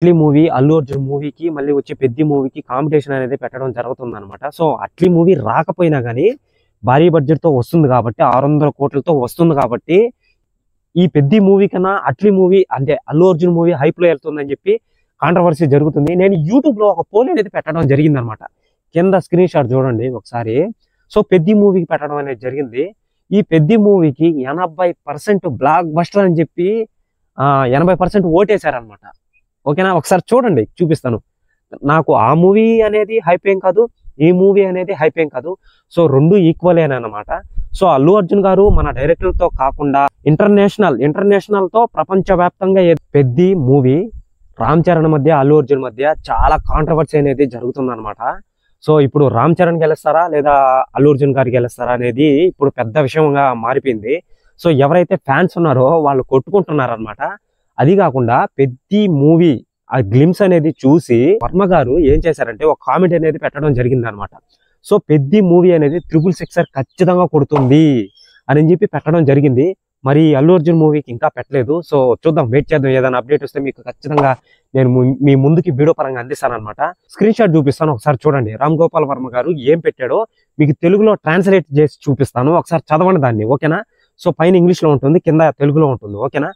Atlee movie Allu Arjun మూవీకి మళ్ళీ వచ్చే పెద్ది మూవీకి కాంపిటీషన్ అనేది పెట్టడం జరుగుతుంది అనమాట. సో అట్లీ మూవీ రాకపోయినా కానీ భారీ బడ్జెట్ తో వస్తుంది కాబట్టి 600 కోట్లతో వస్తుంది కాబట్టి ఈ పెద్ది మూవీ కన్నా అట్లీ మూవీ అంటే అల్లు అర్జున్ మూవీ హైప్ లో వెళ్తుందని చెప్పి కాంట్రవర్సీ జరుగుతుంది. నేను యూట్యూబ్ లో ఒక పోల్ అనేది పెట్టడం జరిగింది అనమాట. కింద స్క్రీన్ షాట్ చూడండి ఒకసారి. సో పెద్ది మూవీకి పెట్టడం అనేది జరిగింది. ఈ పెద్ది మూవీకి 80% బ్లాక్ బస్టర్ అని చెప్పి 80% ఓటేశారనమాట. ఓకేనా, ఒకసారి చూడండి, చూపిస్తాను. నాకు ఆ మూవీ అనేది హైప్ ఏం కాదు, ఈ మూవీ అనేది హైప్ ఏం కాదు. సో రెండు ఈక్వల్ అనమాట. సో అల్లు అర్జున్ గారు మన డైరెక్టర్ తో కాకుండా ఇంటర్నేషనల్ తో ప్రపంచవ్యాప్తంగా పెద్ది మూవీ రామ్ చరణ్ మధ్య అల్లు అర్జున్ మధ్య చాలా కాంట్రవర్సీ అనేది జరుగుతుంది అనమాట. సో ఇప్పుడు రామ్ చరణ్ గెలుస్తారా లేదా అల్లు అర్జున్ గారు గెలుస్తారా అనేది ఇప్పుడు పెద్ద విషయంగా మారిపోయింది. సో ఎవరైతే ఫ్యాన్స్ ఉన్నారో వాళ్ళు కొట్టుకుంటున్నారు అనమాట. అది కాకుండా పెద్ది మూవీ ఆ గ్లిమ్స్ అనేది చూసి వర్మ గారు ఏం చేశారంటే ఒక కామెంట్ అనేది పెట్టడం జరిగింది అనమాట. సో పెద్ది మూవీ అనేది 666 ఖచ్చితంగా కొడుతుంది అని చెప్పి పెట్టడం జరిగింది. మరి అల్లు అర్జున్ మూవీకి ఇంకా పెట్టలేదు. సో చూద్దాం, వెయిట్ చేద్దాం. ఏదైనా అప్డేట్ వస్తే మీకు ఖచ్చితంగా నేను మీ ముందుకి వీడియో పరంగా అందిస్తాను అనమాట. స్క్రీన్ షాట్ చూపిస్తాను, ఒకసారి చూడండి. రామ్ గోపాల్ వర్మ గారు ఏం పెట్టాడో మీకు తెలుగులో ట్రాన్స్లేట్ చేసి చూపిస్తాను, ఒకసారి చదవండి దాన్ని. ఓకేనా. సో పైన ఇంగ్లీష్ లో ఉంటుంది, కింద తెలుగులో ఉంటుంది. ఓకేనా.